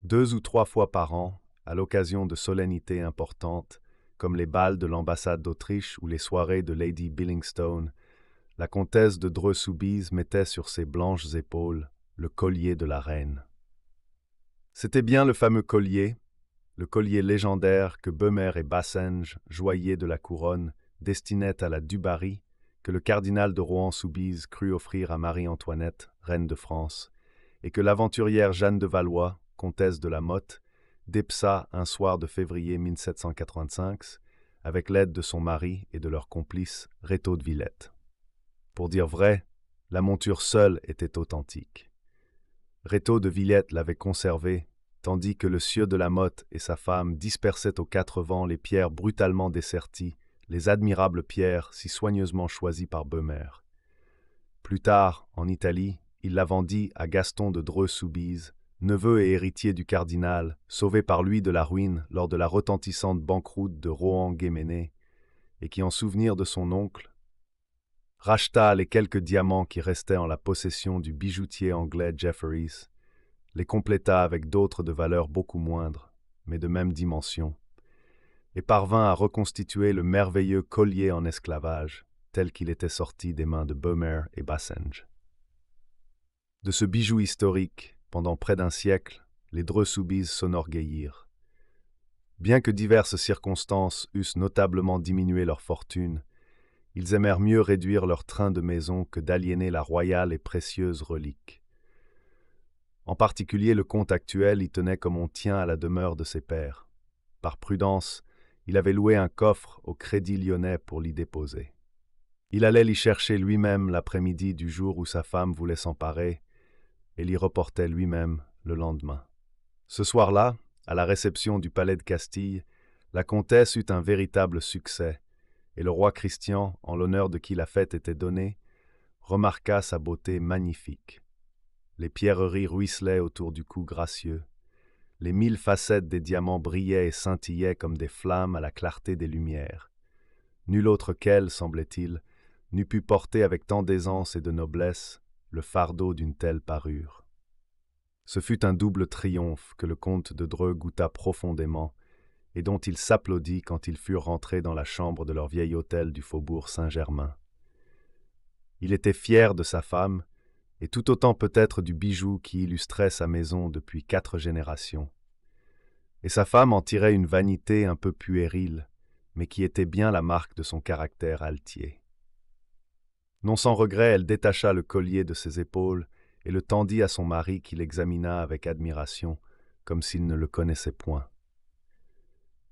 2 ou 3 fois par an, à l'occasion de solennités importantes, comme les bals de l'ambassade d'Autriche ou les soirées de Lady Billingstone, la comtesse de Dreux-Soubise mettait sur ses blanches épaules le collier de la reine. C'était bien le collier légendaire que Bemer et Bassenge, joailliers de la couronne, destinaient à la Dubarry, que le cardinal de Rohan-Soubise crut offrir à Marie-Antoinette, reine de France, et que l'aventurière Jeanne de Valois, comtesse de la Motte, dépeça un soir de février 1785, avec l'aide de son mari et de leur complice Rétaux de Villette. Pour dire vrai, la monture seule était authentique. Rétaux de Villette l'avait conservée, tandis que le sieur de la Motte et sa femme dispersaient aux quatre vents les pierres brutalement desserties, les admirables pierres si soigneusement choisies par Bemer. Plus tard, en Italie, il la vendit à Gaston de Dreux-Soubise, neveu et héritier du cardinal, sauvé par lui de la ruine lors de la retentissante banqueroute de Rohan-Guéméné, et qui, en souvenir de son oncle, racheta les quelques diamants qui restaient en la possession du bijoutier anglais Jefferies, les compléta avec d'autres de valeur beaucoup moindre, mais de même dimension, et parvint à reconstituer le merveilleux collier en esclavage, tel qu'il était sorti des mains de Bemer et Bassenge. De ce bijou historique, pendant près d'un siècle, les Dreux-Soubise s'enorgueillirent. Bien que diverses circonstances eussent notablement diminué leur fortune, ils aimèrent mieux réduire leur train de maison que d'aliéner la royale et précieuse relique. En particulier, le comte actuel y tenait comme on tient à la demeure de ses pères. Par prudence, il avait loué un coffre au Crédit Lyonnais pour l'y déposer. Il allait l'y chercher lui-même l'après-midi du jour où sa femme voulait s'emparer, et l'y reportait lui-même le lendemain. Ce soir-là, à la réception du palais de Castille, la comtesse eut un véritable succès, et le roi Christian, en l'honneur de qui la fête était donnée, remarqua sa beauté magnifique. Les pierreries ruisselaient autour du cou gracieux, les 1000 facettes des diamants brillaient et scintillaient comme des flammes à la clarté des lumières. Nul autre qu'elle, semblait-il, n'eût pu porter avec tant d'aisance et de noblesse le fardeau d'une telle parure. Ce fut un double triomphe que le comte de Dreux goûta profondément et dont il s'applaudit quand ils furent rentrés dans la chambre de leur vieil hôtel du faubourg Saint-Germain. Il était fier de sa femme, et tout autant peut-être du bijou qui illustrait sa maison depuis 4 générations. Et sa femme en tirait une vanité un peu puérile, mais qui était bien la marque de son caractère altier. Non sans regret, elle détacha le collier de ses épaules et le tendit à son mari qui l'examina avec admiration, comme s'il ne le connaissait point.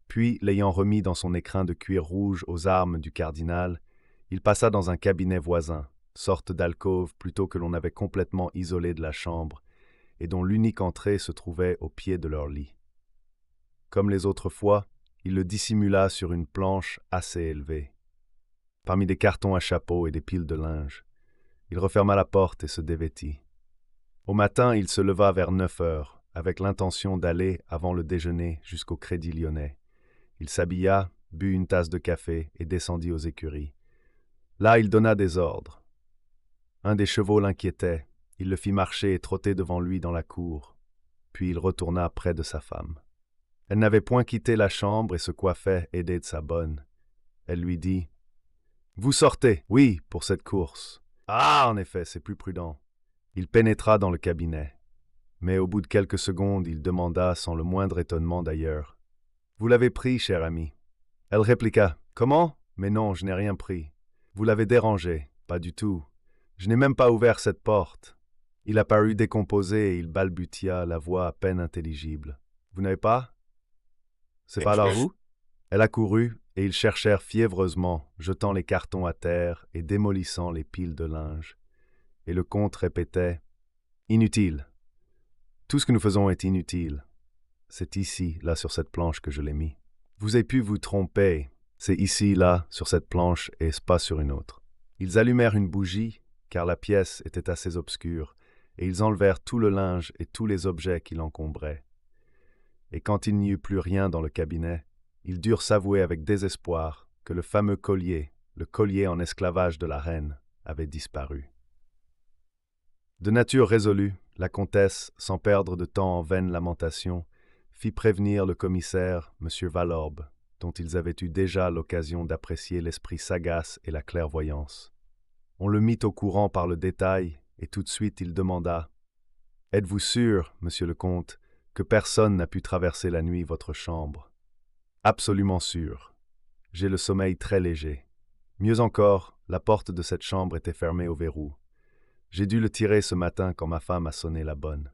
Puis, l'ayant remis dans son écrin de cuir rouge aux armes du cardinal, il passa dans un cabinet voisin, sorte d'alcôve plutôt que l'on avait complètement isolé de la chambre, et dont l'unique entrée se trouvait au pied de leur lit. Comme les autres fois, il le dissimula sur une planche assez élevée. Parmi des cartons à chapeau et des piles de linge, il referma la porte et se dévêtit. Au matin, il se leva vers 9 heures, avec l'intention d'aller, avant le déjeuner, jusqu'au Crédit Lyonnais. Il s'habilla, but une tasse de café et descendit aux écuries. Là, il donna des ordres. Un des chevaux l'inquiétait. Il le fit marcher et trotter devant lui dans la cour. Puis il retourna près de sa femme. Elle n'avait point quitté la chambre et se coiffait, aidée de sa bonne. Elle lui dit « Vous sortez, oui, pour cette course. Ah, en effet, c'est plus prudent. » Il pénétra dans le cabinet. Mais au bout de quelques secondes, il demanda, sans le moindre étonnement d'ailleurs, « Vous l'avez pris, cher ami ?» Elle répliqua, « Comment ? Mais non, je n'ai rien pris. Vous l'avez dérangé. Pas du tout. Je n'ai même pas ouvert cette porte. » Il apparut décomposé et il balbutia, la voix à peine intelligible. « Vous n'avez pas ? C'est pas alors vous ?» Elle accourut, et ils cherchèrent fiévreusement, jetant les cartons à terre et démolissant les piles de linge. Et le comte répétait « Inutile. Tout ce que nous faisons est inutile. C'est ici, là, sur cette planche que je l'ai mis. Vous avez pu vous tromper. C'est ici, là, sur cette planche, et pas sur une autre. » Ils allumèrent une bougie, car la pièce était assez obscure, et ils enlevèrent tout le linge et tous les objets qui l'encombraient. Et quand il n'y eut plus rien dans le cabinet, ils durent s'avouer avec désespoir que le fameux collier, le collier en esclavage de la reine, avait disparu. De nature résolue, la comtesse, sans perdre de temps en vaines lamentations, fit prévenir le commissaire, M. Valorbe, dont ils avaient eu déjà l'occasion d'apprécier l'esprit sagace et la clairvoyance. On le mit au courant par le détail, et tout de suite il demanda « Êtes-vous sûr, monsieur le comte, que personne n'a pu traverser la nuit votre chambre ?»« Absolument sûr. J'ai le sommeil très léger. Mieux encore, la porte de cette chambre était fermée au verrou. J'ai dû le tirer ce matin quand ma femme a sonné la bonne.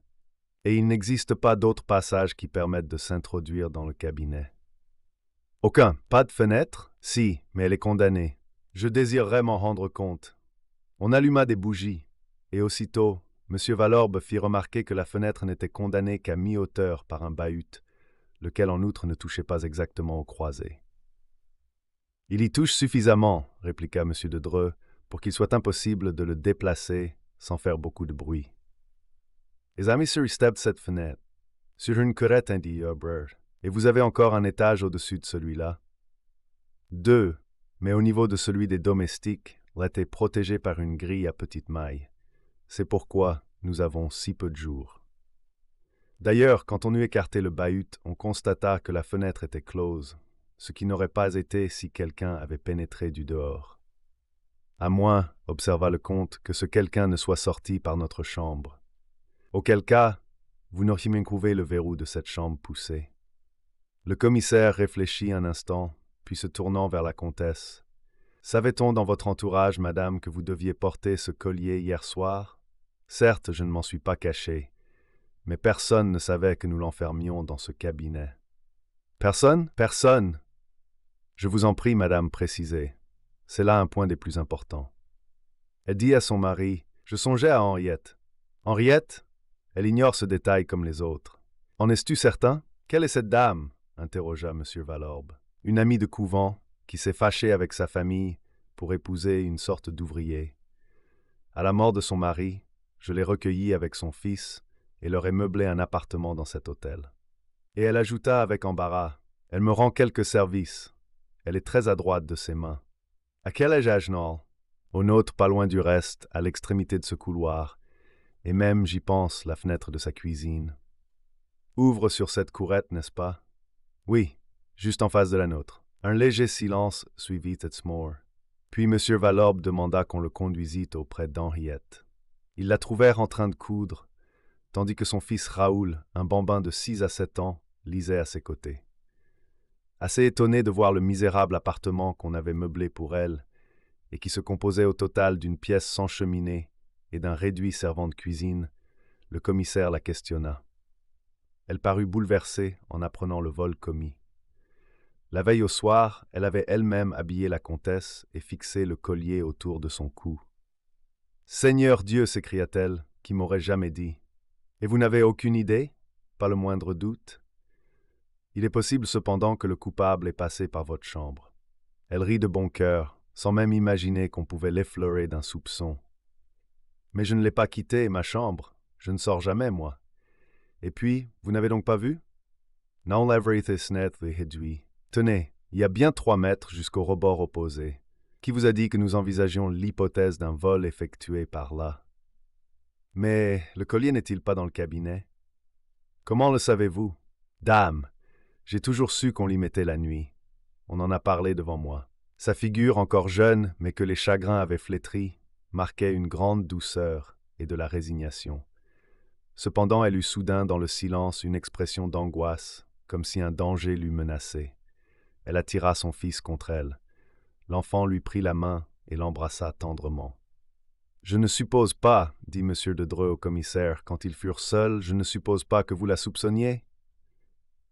Et il n'existe pas d'autre passage qui permette de s'introduire dans le cabinet. »« Aucun. Pas de fenêtre ? Si, mais elle est condamnée. Je désirerais m'en rendre compte. » On alluma des bougies, et aussitôt, M. Valorbe fit remarquer que la fenêtre n'était condamnée qu'à mi-hauteur par un bahut, lequel en outre ne touchait pas exactement aux croisées. « Il y touche suffisamment, » répliqua M. de Dreux, « pour qu'il soit impossible de le déplacer sans faire beaucoup de bruit. »« Les amis sur cette fenêtre, sur une courette indigne, et vous avez encore un étage au-dessus de celui-là. »« Deux, mais au niveau de celui des domestiques, il était protégé par une grille à petite maille. C'est pourquoi nous avons si peu de jours. D'ailleurs, quand on eut écarté le bahut, on constata que la fenêtre était close, ce qui n'aurait pas été si quelqu'un avait pénétré du dehors. À moins, observa le comte, que ce quelqu'un ne soit sorti par notre chambre. Auquel cas, vous n'auriez même trouvé le verrou de cette chambre poussé. Le commissaire réfléchit un instant, puis se tournant vers la comtesse. « Savait-on dans votre entourage, madame, que vous deviez porter ce collier hier soir ? Certes, je ne m'en suis pas caché, mais personne ne savait que nous l'enfermions dans ce cabinet. »« Personne ? Personne ! Je vous en prie, madame, précisez. C'est là un point des plus importants. » Elle dit à son mari, « Je songeais à Henriette. »« Henriette ? Elle ignore ce détail comme les autres. »« En es-tu certain ? Quelle est cette dame ?» interrogea M. Valorbe. « Une amie de couvent, qui s'est fâchée avec sa famille pour épouser une sorte d'ouvrier. À la mort de son mari, je l'ai recueillie avec son fils et leur ai meublé un appartement dans cet hôtel. » Et elle ajouta avec embarras, « Elle me rend quelques services. Elle est très adroite de ses mains. » « À quel âge Agenol ?»« Au nôtre, pas loin du reste, à l'extrémité de ce couloir, et même, j'y pense, la fenêtre de sa cuisine. Ouvre sur cette courette, n'est-ce pas ? » Oui, juste en face de la nôtre. Un léger silence suivit Etzmoor. Puis M. Valorbe demanda qu'on le conduisît auprès d'Henriette. Ils la trouvèrent en train de coudre, tandis que son fils Raoul, un bambin de 6 à 7 ans, lisait à ses côtés. Assez étonné de voir le misérable appartement qu'on avait meublé pour elle, et qui se composait au total d'une pièce sans cheminée et d'un réduit servant de cuisine, le commissaire la questionna. Elle parut bouleversée en apprenant le vol commis. La veille au soir, elle avait elle-même habillé la comtesse et fixé le collier autour de son cou. « Seigneur Dieu !» s'écria-t-elle, « qui m'aurait jamais dit. Et vous n'avez aucune idée ? Pas le moindre doute ? Il est possible cependant que le coupable ait passé par votre chambre. » Elle rit de bon cœur, sans même imaginer qu'on pouvait l'effleurer d'un soupçon. « Mais je ne l'ai pas quittée, ma chambre. Je ne sors jamais, moi. Et puis, vous n'avez donc pas vu ? » « Non, tenez, il y a bien 3 mètres jusqu'au rebord opposé. Qui vous a dit que nous envisagions l'hypothèse d'un vol effectué par là ? Mais le collier n'est-il pas dans le cabinet ? Comment le savez-vous ? Dame, j'ai toujours su qu'on l'y mettait la nuit. On en a parlé devant moi. Sa figure, encore jeune, mais que les chagrins avaient flétrie, marquait une grande douceur et de la résignation. Cependant, elle eut soudain dans le silence une expression d'angoisse, comme si un danger l'eût menacée. Elle attira son fils contre elle. L'enfant lui prit la main et l'embrassa tendrement. « Je ne suppose pas, dit M. de Dreux au commissaire, quand ils furent seuls, je ne suppose pas que vous la soupçonniez ?»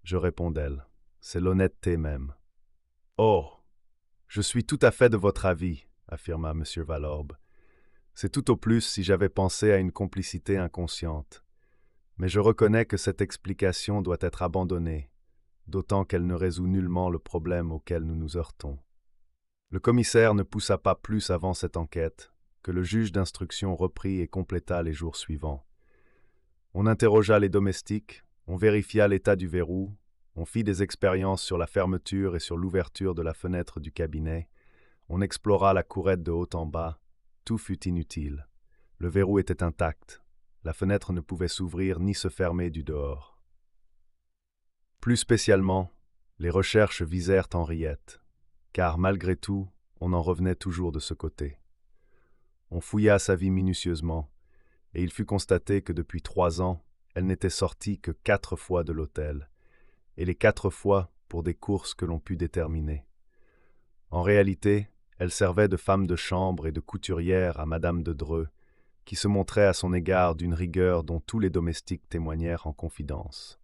Je réponds d'elle. « C'est l'honnêteté même. »« Oh ! Je suis tout à fait de votre avis, » affirma M. Valorbe. « C'est tout au plus si j'avais pensé à une complicité inconsciente. Mais je reconnais que cette explication doit être abandonnée, d'autant qu'elle ne résout nullement le problème auquel nous nous heurtons. » Le commissaire ne poussa pas plus avant cette enquête, que le juge d'instruction reprit et compléta les jours suivants. On interrogea les domestiques, on vérifia l'état du verrou, on fit des expériences sur la fermeture et sur l'ouverture de la fenêtre du cabinet, on explora la courette de haut en bas, tout fut inutile. Le verrou était intact. La fenêtre ne pouvait s'ouvrir ni se fermer du dehors. Plus spécialement, les recherches visèrent Henriette, car malgré tout, on en revenait toujours de ce côté. On fouilla sa vie minutieusement, et il fut constaté que depuis 3 ans, elle n'était sortie que 4 fois de l'hôtel, et les 4 fois pour des courses que l'on put déterminer. En réalité, elle servait de femme de chambre et de couturière à Madame de Dreux, qui se montrait à son égard d'une rigueur dont tous les domestiques témoignèrent en confidence.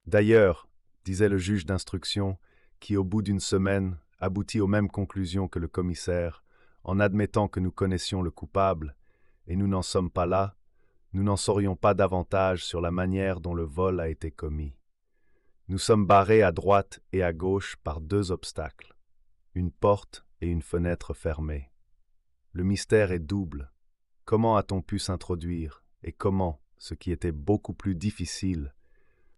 D'ailleurs, disait le juge d'instruction, qui au bout d'une semaine aboutit aux mêmes conclusions que le commissaire, en admettant que nous connaissions le coupable, et nous n'en sommes pas là, nous n'en saurions pas davantage sur la manière dont le vol a été commis. Nous sommes barrés à droite et à gauche par 2 obstacles, une porte et une fenêtre fermées. Le mystère est double. Comment a-t-on pu s'introduire, et comment, ce qui était beaucoup plus difficile,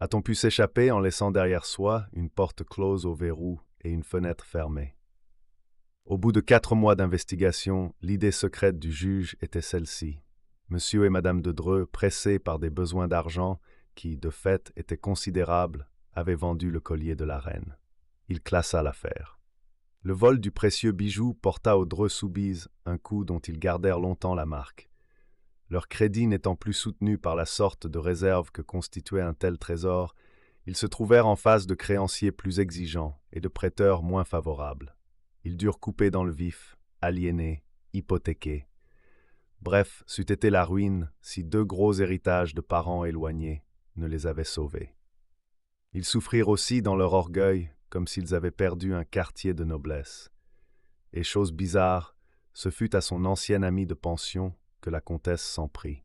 a-t-on pu s'échapper en laissant derrière soi une porte close au verrou et une fenêtre fermée? Au bout de 4 mois d'investigation, l'idée secrète du juge était celle-ci. Monsieur et Madame de Dreux, pressés par des besoins d'argent qui, de fait, étaient considérables, avaient vendu le collier de la reine. Il classa l'affaire. Le vol du précieux bijou porta aux Dreux-Soubise un coup dont ils gardèrent longtemps la marque. Leur crédit n'étant plus soutenu par la sorte de réserve que constituait un tel trésor, ils se trouvèrent en face de créanciers plus exigeants et de prêteurs moins favorables. Ils durent couper dans le vif, aliénés, hypothéqués. Bref, c'eût été la ruine si 2 gros héritages de parents éloignés ne les avaient sauvés. Ils souffrirent aussi dans leur orgueil comme s'ils avaient perdu un quartier de noblesse. Et chose bizarre, ce fut à son ancienne amie de pension que la comtesse s'en prit.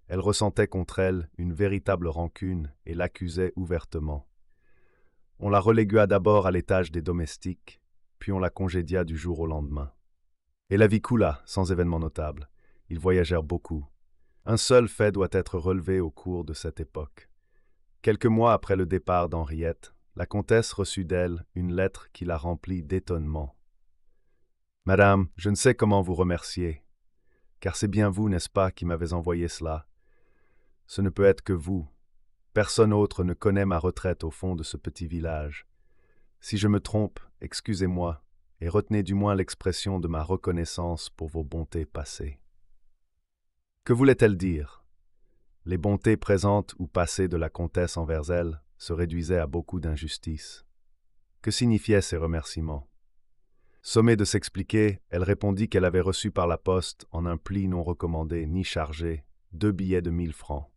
Elle ressentait contre elle une véritable rancune et l'accusait ouvertement. On la relégua d'abord à l'étage des domestiques, puis on la congédia du jour au lendemain. Et la vie coula, sans événement notable. Ils voyagèrent beaucoup. Un seul fait doit être relevé au cours de cette époque. Quelques mois après le départ d'Henriette, la comtesse reçut d'elle une lettre qui la remplit d'étonnement. « Madame, je ne sais comment vous remercier, car c'est bien vous, n'est-ce pas, qui m'avez envoyé cela. Ce ne peut être que vous. Personne autre ne connaît ma retraite au fond de ce petit village. Si je me trompe, excusez-moi, et retenez du moins l'expression de ma reconnaissance pour vos bontés passées. » Que voulait-elle dire? Les bontés présentes ou passées de la comtesse envers elle se réduisaient à beaucoup d'injustice. Que signifiaient ces remerciements? Sommée de s'expliquer, elle répondit qu'elle avait reçu par la poste, en un pli non recommandé ni chargé, 2 billets de 1000 francs.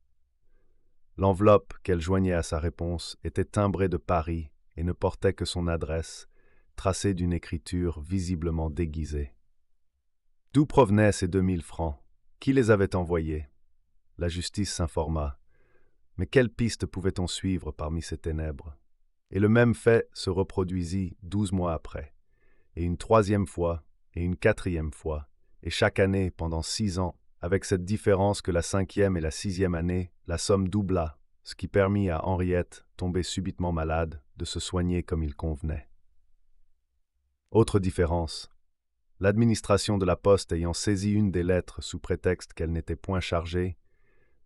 L'enveloppe qu'elle joignait à sa réponse était timbrée de Paris et ne portait que son adresse, tracée d'une écriture visiblement déguisée. D'où provenaient ces 2000 francs? Qui les avait envoyés? La justice s'informa. Mais quelle piste pouvait-on suivre parmi ces ténèbres? Et le même fait se reproduisit 12 mois après, et une 3e fois, et une 4e fois, et chaque année pendant 6 ans, avec cette différence que la 5e et la 6e année, la somme doubla, ce qui permit à Henriette, tombée subitement malade, de se soigner comme il convenait. Autre différence. L'administration de la poste ayant saisi une des lettres sous prétexte qu'elle n'était point chargée,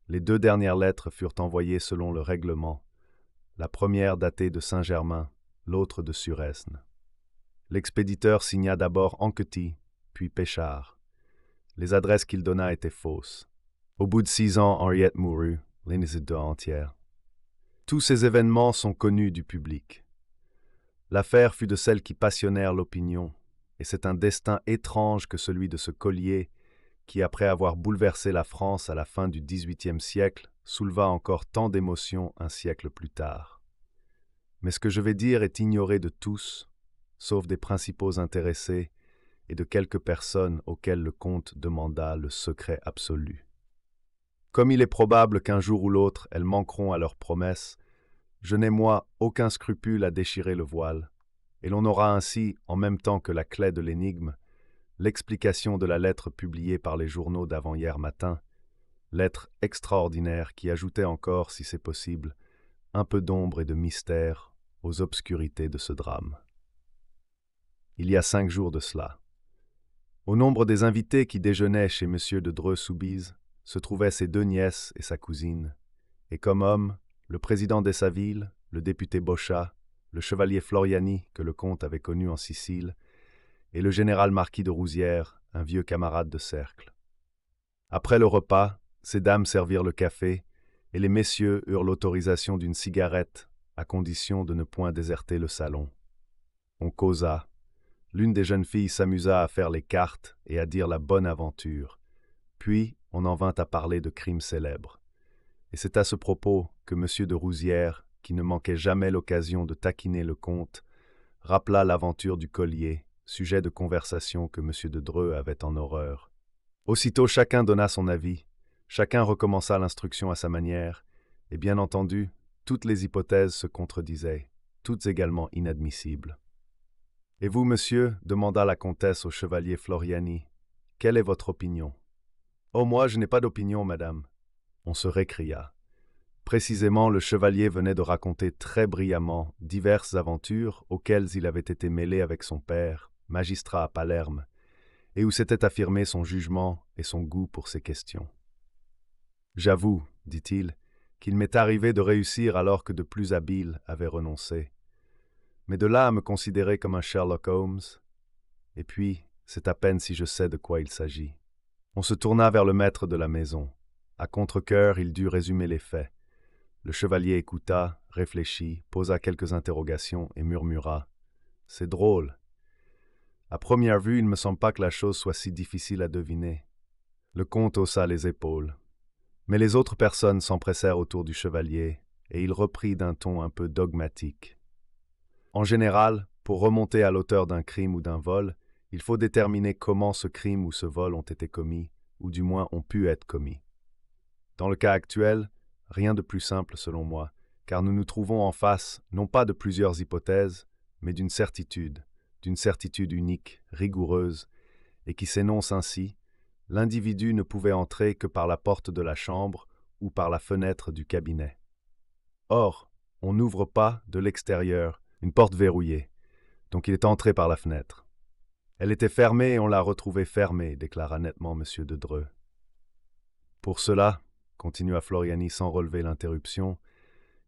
les 2 dernières lettres furent envoyées selon le règlement, la première datée de Saint-Germain, l'autre de Suresnes. L'expéditeur signa d'abord Anquetil, puis Péchard. Les adresses qu'il donna étaient fausses. Au bout de 6 ans, Henriette mourut, l'Inésidore entière. Tous ces événements sont connus du public. L'affaire fut de celles qui passionnèrent l'opinion, et c'est un destin étrange que celui de ce collier qui, après avoir bouleversé la France à la fin du XVIIIe siècle, souleva encore tant d'émotions un siècle plus tard. Mais ce que je vais dire est ignoré de tous, sauf des principaux intéressés et de quelques personnes auxquelles le comte demanda le secret absolu. Comme il est probable qu'un jour ou l'autre elles manqueront à leurs promesses, je n'ai moi aucun scrupule à déchirer le voile, et l'on aura ainsi, en même temps que la clé de l'énigme, l'explication de la lettre publiée par les journaux d'avant-hier matin, lettre extraordinaire qui ajoutait encore, si c'est possible, un peu d'ombre et de mystère aux obscurités de ce drame. Il y a 5 jours de cela. Au nombre des invités qui déjeunaient chez M. de Dreux-Soubise se trouvaient ses 2 nièces et sa cousine, et comme hommes, le président d'Essaville, le député Bochat, le chevalier Floriani que le comte avait connu en Sicile, et le général marquis de Rouzières, un vieux camarade de cercle. Après le repas, ces dames servirent le café, et les messieurs eurent l'autorisation d'une cigarette, à condition de ne point déserter le salon. On causa. L'une des jeunes filles s'amusa à faire les cartes et à dire la bonne aventure. Puis, on en vint à parler de crimes célèbres. Et c'est à ce propos que M. de Rouzières, qui ne manquait jamais l'occasion de taquiner le comte, rappela l'aventure du collier, sujet de conversation que M. de Dreux avait en horreur. Aussitôt chacun donna son avis, chacun recommença l'instruction à sa manière, et bien entendu, toutes les hypothèses se contredisaient, toutes également inadmissibles. « Et vous, monsieur, demanda la comtesse au chevalier Floriani, quelle est votre opinion? »« Oh, moi, je n'ai pas d'opinion, madame. » On se récria. Précisément, le chevalier venait de raconter très brillamment diverses aventures auxquelles il avait été mêlé avec son père, magistrat à Palerme, et où s'était affirmé son jugement et son goût pour ces questions. « J'avoue, dit-il, qu'il m'est arrivé de réussir alors que de plus habiles avaient renoncé. Mais de là à me considérer comme un Sherlock Holmes, et puis, c'est à peine si je sais de quoi il s'agit. » On se tourna vers le maître de la maison. À contre-cœur, il dut résumer les faits. Le chevalier écouta, réfléchit, posa quelques interrogations et murmura. « C'est drôle. À première vue, il ne me semble pas que la chose soit si difficile à deviner. » Le comte haussa les épaules. Mais les autres personnes s'empressèrent autour du chevalier, et il reprit d'un ton un peu dogmatique. En général, pour remonter à l'auteur d'un crime ou d'un vol, il faut déterminer comment ce crime ou ce vol ont été commis, ou du moins ont pu être commis. Dans le cas actuel, rien de plus simple selon moi, car nous nous trouvons en face non pas de plusieurs hypothèses, mais d'une certitude unique, rigoureuse, et qui s'énonce ainsi: l'individu ne pouvait entrer que par la porte de la chambre ou par la fenêtre du cabinet. Or, on n'ouvre pas, de l'extérieur, une porte verrouillée, donc il est entré par la fenêtre. Elle était fermée et on l'a retrouvée fermée, déclara nettement M. de Dreux. Pour cela, continua Floriani sans relever l'interruption,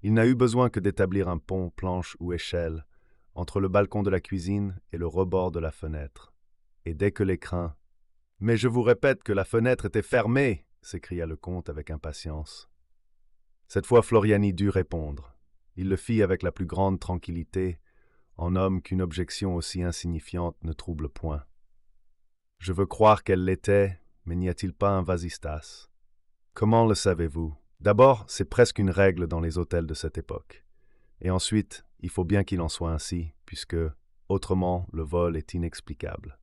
il n'a eu besoin que d'établir un pont, planche ou échelle entre le balcon de la cuisine et le rebord de la fenêtre. Et dès que l'écrin... « Mais je vous répète que la fenêtre était fermée !» s'écria le comte avec impatience. Cette fois Floriani dut répondre. Il le fit avec la plus grande tranquillité, en homme qu'une objection aussi insignifiante ne trouble point. « Je veux croire qu'elle l'était, mais n'y a-t-il pas un vasistas? » « Comment le savez-vous? D'abord, c'est presque une règle dans les hôtels de cette époque. Et ensuite, il faut bien qu'il en soit ainsi, puisque, autrement, le vol est inexplicable.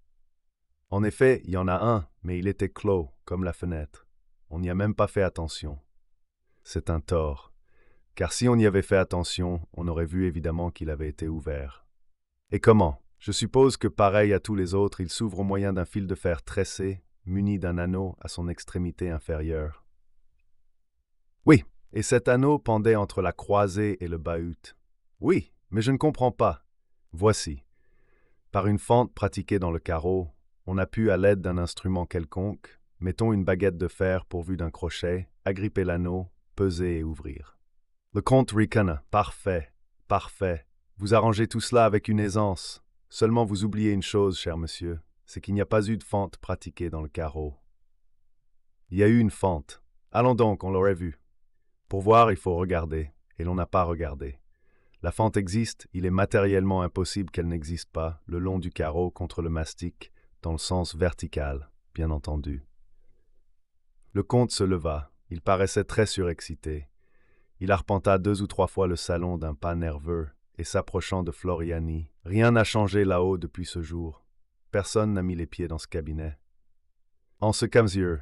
En effet, il y en a un, mais il était clos, comme la fenêtre. On n'y a même pas fait attention. C'est un tort, car si on y avait fait attention, on aurait vu évidemment qu'il avait été ouvert. Et comment? Je suppose que, pareil à tous les autres, il s'ouvre au moyen d'un fil de fer tressé, muni d'un anneau à son extrémité inférieure. Oui, et cet anneau pendait entre la croisée et le bahut. Oui, mais je ne comprends pas. Voici. Par une fente pratiquée dans le carreau, on a pu, à l'aide d'un instrument quelconque, mettons une baguette de fer pourvue d'un crochet, agripper l'anneau, peser et ouvrir. Le comte ricana. Parfait, parfait. Vous arrangez tout cela avec une aisance. Seulement vous oubliez une chose, cher monsieur, c'est qu'il n'y a pas eu de fente pratiquée dans le carreau. Il y a eu une fente. Allons donc, on l'aurait vu. Pour voir, il faut regarder, et l'on n'a pas regardé. La fente existe, il est matériellement impossible qu'elle n'existe pas, le long du carreau contre le mastic, dans le sens vertical, bien entendu. Le comte se leva, il paraissait très surexcité. Il arpenta 2 ou 3 fois le salon d'un pas nerveux, et s'approchant de Floriani. « Rien n'a changé là-haut depuis ce jour. Personne n'a mis les pieds dans ce cabinet. En ce cas, monsieur,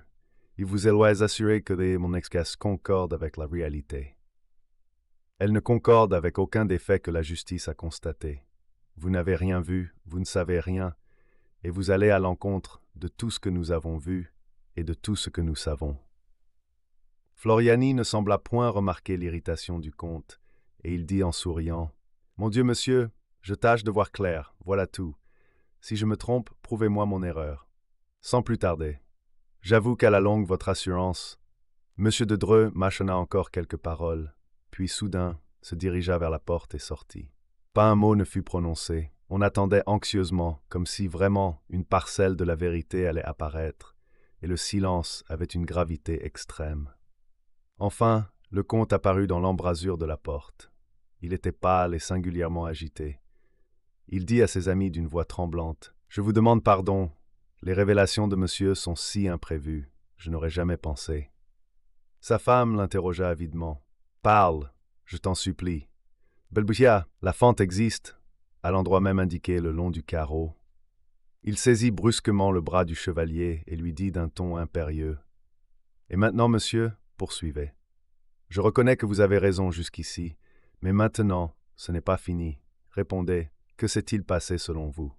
il vous est assuré que mon explication concorde avec la réalité. Elle ne concorde avec aucun des faits que la justice a constatés. Vous n'avez rien vu, vous ne savez rien, et vous allez à l'encontre de tout ce que nous avons vu et de tout ce que nous savons. » Floriani ne sembla point remarquer l'irritation du comte, et il dit en souriant: « Mon Dieu, monsieur, je tâche de voir clair, voilà tout. Si je me trompe, prouvez-moi mon erreur. » sans plus tarder. J'avoue qu'à la longue, votre assurance. Monsieur de Dreux mâchonna encore quelques paroles, puis soudain se dirigea vers la porte et sortit. Pas un mot ne fut prononcé. On attendait anxieusement, comme si vraiment une parcelle de la vérité allait apparaître, et le silence avait une gravité extrême. Enfin, le comte apparut dans l'embrasure de la porte. Il était pâle et singulièrement agité. Il dit à ses amis d'une voix tremblante, « Je vous demande pardon. Les révélations de monsieur sont si imprévues. Je n'aurais jamais pensé. » Sa femme l'interrogea avidement. « Parle, je t'en supplie. » « Balbutia, la fente existe, à l'endroit même indiqué le long du carreau. » Il saisit brusquement le bras du chevalier et lui dit d'un ton impérieux. « Et maintenant, monsieur, poursuivez. Je reconnais que vous avez raison jusqu'ici, mais maintenant, ce n'est pas fini. Répondez, que s'est-il passé selon vous ?»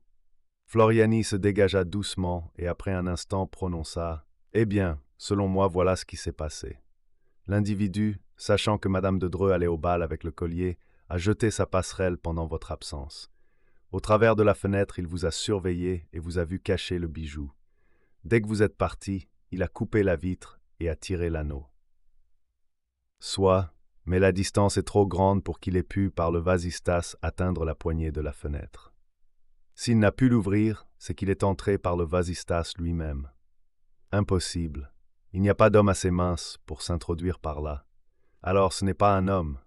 Floriani se dégagea doucement et après un instant prononça « Eh bien, selon moi, voilà ce qui s'est passé. L'individu, sachant que Madame de Dreux allait au bal avec le collier, a jeté sa passerelle pendant votre absence. Au travers de la fenêtre, il vous a surveillé et vous a vu cacher le bijou. Dès que vous êtes parti, il a coupé la vitre et a tiré l'anneau. Soit, mais la distance est trop grande pour qu'il ait pu, par le vasistas, atteindre la poignée de la fenêtre. S'il n'a pu l'ouvrir, c'est qu'il est entré par le vasistas lui-même. Impossible. Il n'y a pas d'homme assez mince pour s'introduire par là. Alors ce n'est pas un homme.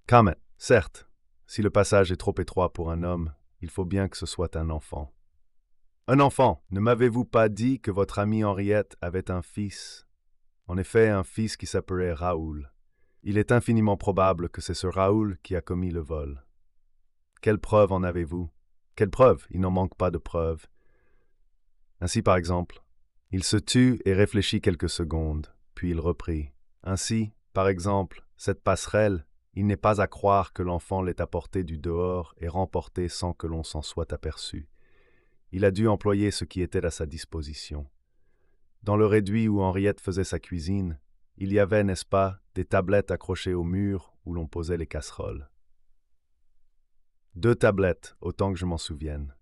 Kamet, certes, si le passage est trop étroit pour un homme, il faut bien que ce soit un enfant. Un enfant, ne m'avez-vous pas dit que votre amie Henriette avait un fils? En effet, un fils qui s'appelait Raoul. Il est infiniment probable que c'est ce Raoul qui a commis le vol. Quelle preuve en avez-vous? Quelle preuve? Il n'en manque pas de preuves. Ainsi, par exemple, il se tut et réfléchit quelques secondes, puis il reprit. Ainsi, par exemple, cette passerelle, il n'est pas à croire que l'enfant l'ait apportée du dehors et remportée sans que l'on s'en soit aperçu. Il a dû employer ce qui était à sa disposition. Dans le réduit où Henriette faisait sa cuisine, il y avait, n'est-ce pas, des tablettes accrochées au mur où l'on posait les casseroles. 2 tablettes, autant que je m'en souvienne.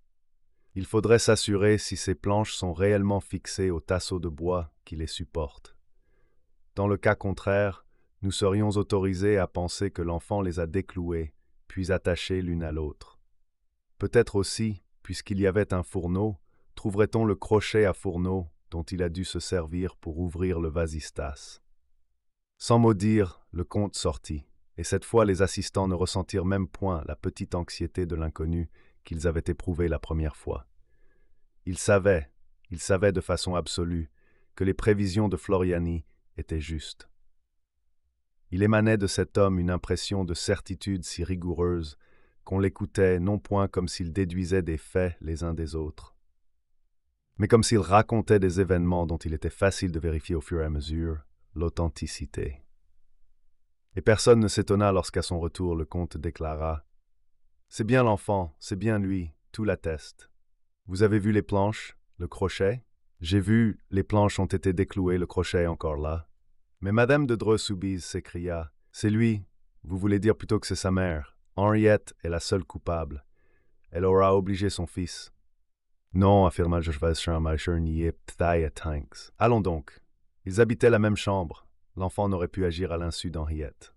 Il faudrait s'assurer si ces planches sont réellement fixées au tasseau de bois qui les supporte. Dans le cas contraire, nous serions autorisés à penser que l'enfant les a déclouées, puis attachées l'une à l'autre. Peut-être aussi, puisqu'il y avait un fourneau, trouverait-on le crochet à fourneau dont il a dû se servir pour ouvrir le vasistas. Sans mot dire, le comte sortit, et cette fois les assistants ne ressentirent même point la petite anxiété de l'inconnu qu'ils avaient éprouvée la première fois. Ils savaient de façon absolue, que les prévisions de Floriani étaient justes. Il émanait de cet homme une impression de certitude si rigoureuse qu'on l'écoutait non point comme s'il déduisait des faits les uns des autres, mais comme s'il racontait des événements dont il était facile de vérifier au fur et à mesure l'authenticité. Et personne ne s'étonna lorsqu'à son retour le comte déclara « C'est bien l'enfant, c'est bien lui, tout l'atteste. Vous avez vu les planches, le crochet? J'ai vu, les planches ont été déclouées, le crochet est encore là. » Mais Madame de Dreux-Soubise s'écria « C'est lui, vous voulez dire plutôt que c'est sa mère. Henriette est la seule coupable. Elle aura obligé son fils. » « Non, affirma Tanks. « Allons donc. Ils habitaient la même chambre. L'enfant n'aurait pu agir à l'insu d'Henriette.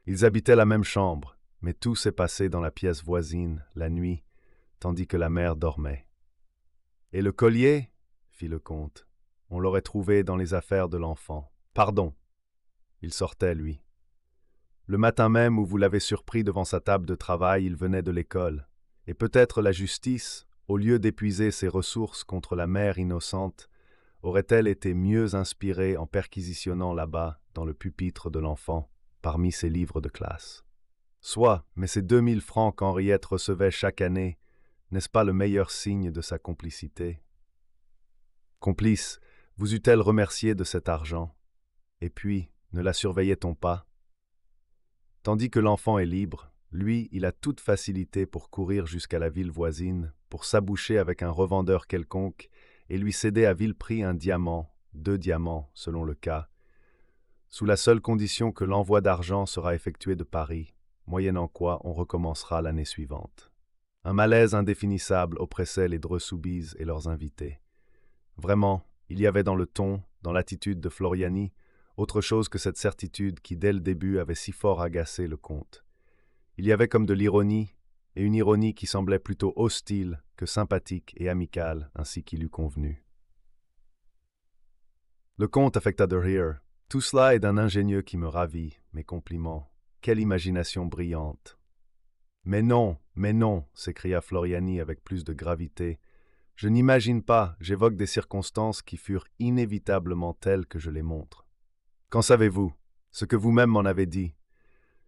Ils habitaient la même chambre, mais tout s'est passé dans la pièce voisine, la nuit, tandis que la mère dormait. »« Et le collier ?» fit le comte. « On l'aurait trouvé dans les affaires de l'enfant. » « Pardon. » Il sortait, lui. Le matin même où vous l'avez surpris devant sa table de travail, il venait de l'école. Et peut-être la justice, au lieu d'épuiser ses ressources contre la mère innocente, aurait-elle été mieux inspirée en perquisitionnant là-bas, dans le pupitre de l'enfant, parmi ses livres de classe. Soit, mais ces 2000 francs qu'Henriette recevait chaque année, n'est-ce pas le meilleur signe de sa complicité? Complice, vous eût-elle remercié de cet argent? Et puis, ne la surveillait-on pas? Tandis que l'enfant est libre, lui, il a toute facilité pour courir jusqu'à la ville voisine, pour s'aboucher avec un revendeur quelconque et lui céder à vil prix un diamant, 2 diamants, selon le cas, sous la seule condition que l'envoi d'argent sera effectué de Paris, moyennant quoi on recommencera l'année suivante. Un malaise indéfinissable oppressait les Dreux-Soubise et leurs invités. Vraiment, il y avait dans le ton, dans l'attitude de Floriani, autre chose que cette certitude qui, dès le début, avait si fort agacé le comte. Il y avait comme de l'ironie, et une ironie qui semblait plutôt hostile que sympathique et amicale, ainsi qu'il eût convenu. Le comte affecta de rire. Tout cela est d'un ingénieux qui me ravit, mes compliments. Quelle imagination brillante! Mais non, s'écria Floriani avec plus de gravité. Je n'imagine pas, j'évoque des circonstances qui furent inévitablement telles que je les montre. Qu'en savez-vous? Ce que vous-même m'en avez dit.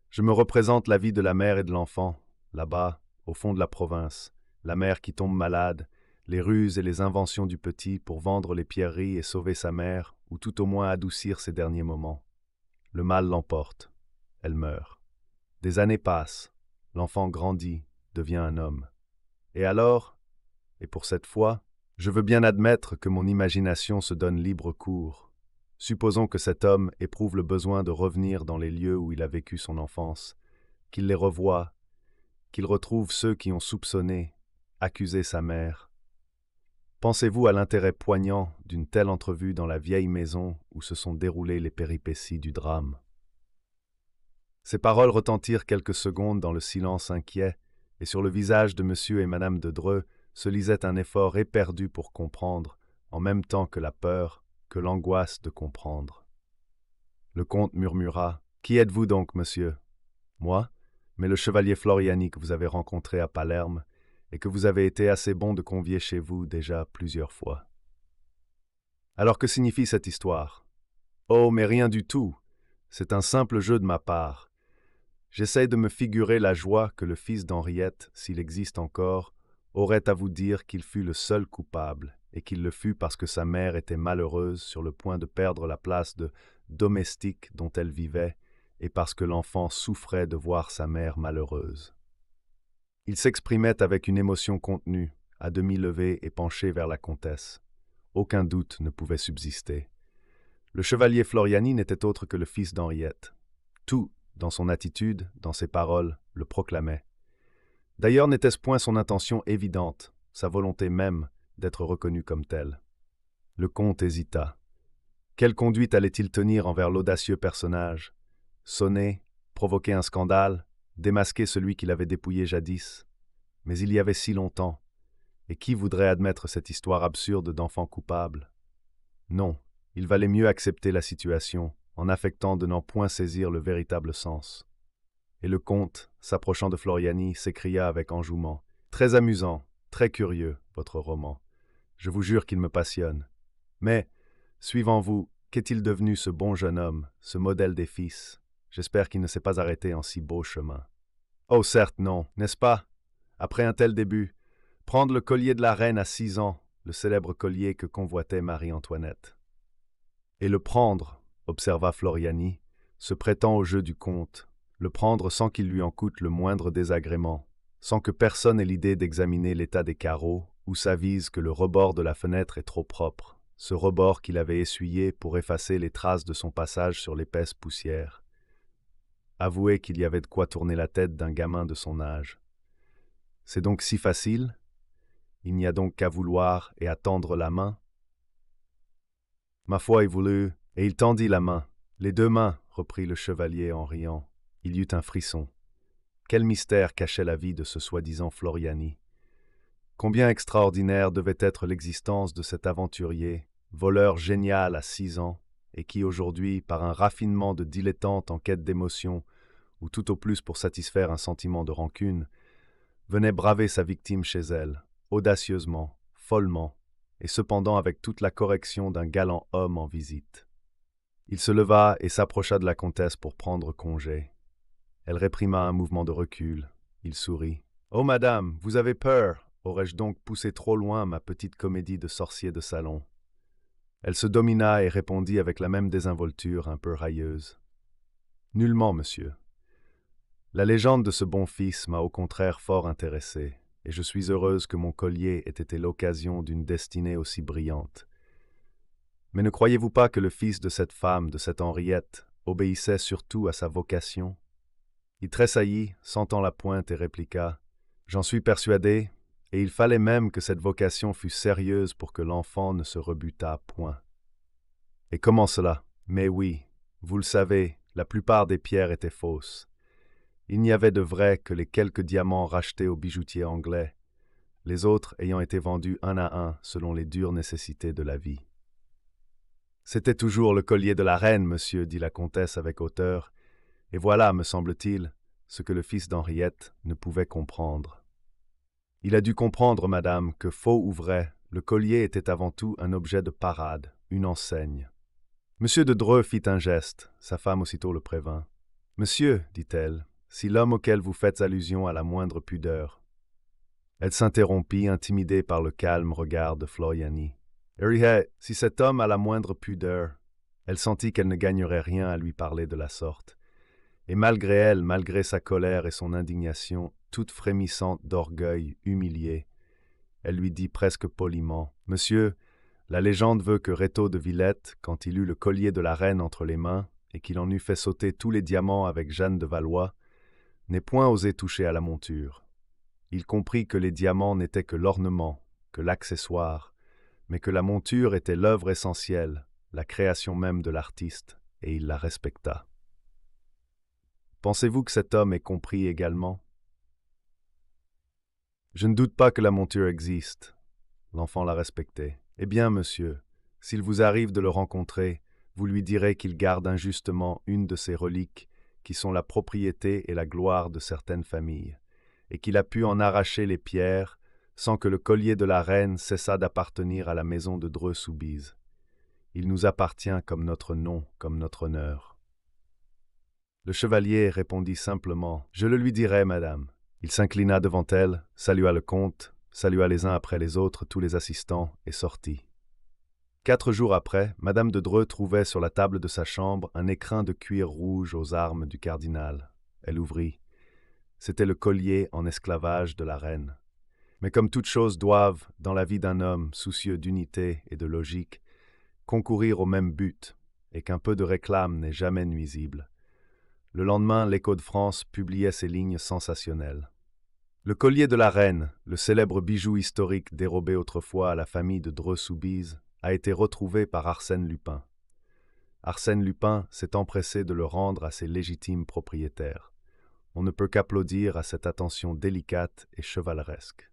Je me représente la vie de la mère et de l'enfant, là-bas, au fond de la province, la mère qui tombe malade, les ruses et les inventions du petit pour vendre les pierreries et sauver sa mère, ou tout au moins adoucir ses derniers moments. Le mal l'emporte. Elle meurt. Des années passent. L'enfant grandit, devient un homme. Et alors, et pour cette fois, je veux bien admettre que mon imagination se donne libre cours. Supposons que cet homme éprouve le besoin de revenir dans les lieux où il a vécu son enfance, qu'il les revoie, qu'il retrouve ceux qui ont soupçonné, accusé sa mère. Pensez-vous à l'intérêt poignant d'une telle entrevue dans la vieille maison où se sont déroulées les péripéties du drame? Ces paroles retentirent quelques secondes dans le silence inquiet, et sur le visage de M. et Mme de Dreux se lisait un effort éperdu pour comprendre, en même temps que la peur, que l'angoisse de comprendre. Le comte murmura « Qui êtes-vous donc, monsieur ?»« Moi, mais le chevalier Floriani que vous avez rencontré à Palerme et que vous avez été assez bon de convier chez vous déjà plusieurs fois. » Alors que signifie cette histoire? Oh, mais rien du tout. C'est un simple jeu de ma part. J'essaie de me figurer la joie que le fils d'Henriette, s'il existe encore, aurait à vous dire qu'il fut le seul coupable, et qu'il le fut parce que sa mère était malheureuse sur le point de perdre la place de domestique dont elle vivait, et parce que l'enfant souffrait de voir sa mère malheureuse. Il s'exprimait avec une émotion contenue, à demi levée et penché vers la comtesse. Aucun doute ne pouvait subsister. Le chevalier Floriani n'était autre que le fils d'Henriette. Tout, dans son attitude, dans ses paroles, le proclamait. D'ailleurs, n'était-ce point son intention évidente, sa volonté même, d'être reconnu comme tel? Le comte hésita. Quelle conduite allait-il tenir envers l'audacieux personnage? Sonner, provoquer un scandale, démasquer celui qu'il avait dépouillé jadis? Mais il y avait si longtemps. Et qui voudrait admettre cette histoire absurde d'enfant coupable? Non, il valait mieux accepter la situation, en affectant de n'en point saisir le véritable sens. Et le comte, s'approchant de Floriani, s'écria avec enjouement. « Très amusant, très curieux, votre roman. Je vous jure qu'il me passionne. Mais, suivant vous, qu'est-il devenu ce bon jeune homme, ce modèle des fils? J'espère qu'il ne s'est pas arrêté en si beau chemin. » « Oh, certes non, n'est-ce pas? Après un tel début, prendre le collier de la reine à 6 ans, le célèbre collier que convoitait Marie-Antoinette. » « Et le prendre, observa Floriani, se prêtant au jeu du comte, le prendre sans qu'il lui en coûte le moindre désagrément, sans que personne ait l'idée d'examiner l'état des carreaux, ou s'avise que le rebord de la fenêtre est trop propre, ce rebord qu'il avait essuyé pour effacer les traces de son passage sur l'épaisse poussière. Avouez qu'il y avait de quoi tourner la tête d'un gamin de son âge. C'est donc si facile? Il n'y a donc qu'à vouloir et à tendre la main? Ma foi, il voulut, et il tendit la main. Les 2 mains, reprit le chevalier en riant. Il y eut un frisson. Quel mystère cachait la vie de ce soi-disant Floriani? Combien extraordinaire devait être l'existence de cet aventurier, voleur génial à 6 ans, et qui aujourd'hui, par un raffinement de dilettante en quête d'émotion, ou tout au plus pour satisfaire un sentiment de rancune, venait braver sa victime chez elle, audacieusement, follement, et cependant avec toute la correction d'un galant homme en visite. Il se leva et s'approcha de la comtesse pour prendre congé. Elle réprima un mouvement de recul. Il sourit. « Oh, madame, vous avez peur. Aurais-je donc poussé trop loin ma petite comédie de sorcier de salon ?» Elle se domina et répondit avec la même désinvolture un peu railleuse. « Nullement, monsieur. La légende de ce bon fils m'a au contraire fort intéressé, et je suis heureuse que mon collier ait été l'occasion d'une destinée aussi brillante. Mais ne croyez-vous pas que le fils de cette femme, de cette Henriette, obéissait surtout à sa vocation? » Il tressaillit, sentant la pointe, et répliqua « J'en suis persuadé, et il fallait même que cette vocation fût sérieuse pour que l'enfant ne se rebutât point. Et comment cela? Mais oui, vous le savez, la plupart des pierres étaient fausses. Il n'y avait de vraies que les quelques diamants rachetés aux bijoutiers anglais, les autres ayant été vendus un à un selon les dures nécessités de la vie. C'était toujours le collier de la reine, monsieur, dit la comtesse avec hauteur, et voilà, me semble-t-il, ce que le fils d'Henriette ne pouvait comprendre. Il a dû comprendre, madame, que faux ou vrai, le collier était avant tout un objet de parade, une enseigne. Monsieur de Dreux fit un geste, sa femme aussitôt le prévint. « Monsieur, dit-elle, si l'homme auquel vous faites allusion a la moindre pudeur. » Elle s'interrompit, intimidée par le calme regard de Floriani. « Henriette, si cet homme a la moindre pudeur. » Elle sentit qu'elle ne gagnerait rien à lui parler de la sorte. Et malgré elle, malgré sa colère et son indignation, toute frémissante d'orgueil, humiliée, elle lui dit presque poliment, « Monsieur, la légende veut que Rétaux de Villette, quand il eut le collier de la reine entre les mains et qu'il en eut fait sauter tous les diamants avec Jeanne de Valois, n'ait point osé toucher à la monture. Il comprit que les diamants n'étaient que l'ornement, que l'accessoire, mais que la monture était l'œuvre essentielle, la création même de l'artiste, et il la respecta. Pensez-vous que cet homme ait compris également? Je ne doute pas que la monture existe. L'enfant la respectait. Eh bien, monsieur, s'il vous arrive de le rencontrer, vous lui direz qu'il garde injustement une de ces reliques qui sont la propriété et la gloire de certaines familles, et qu'il a pu en arracher les pierres sans que le collier de la reine cessât d'appartenir à la maison de Dreux-Soubise. Il nous appartient comme notre nom, comme notre honneur. Le chevalier répondit simplement « Je le lui dirai, madame ». Il s'inclina devant elle, salua le comte, salua les uns après les autres tous les assistants et sortit. 4 jours après, madame de Dreux trouvait sur la table de sa chambre un écrin de cuir rouge aux armes du cardinal. Elle ouvrit. C'était le collier en esclavage de la reine. Mais comme toutes choses doivent, dans la vie d'un homme soucieux d'unité et de logique, concourir au même but, et qu'un peu de réclame n'est jamais nuisible, le lendemain, l'Écho de France publiait ces lignes sensationnelles. Le collier de la reine, le célèbre bijou historique dérobé autrefois à la famille de Dreux-Soubise, a été retrouvé par Arsène Lupin. Arsène Lupin s'est empressé de le rendre à ses légitimes propriétaires. On ne peut qu'applaudir à cette attention délicate et chevaleresque.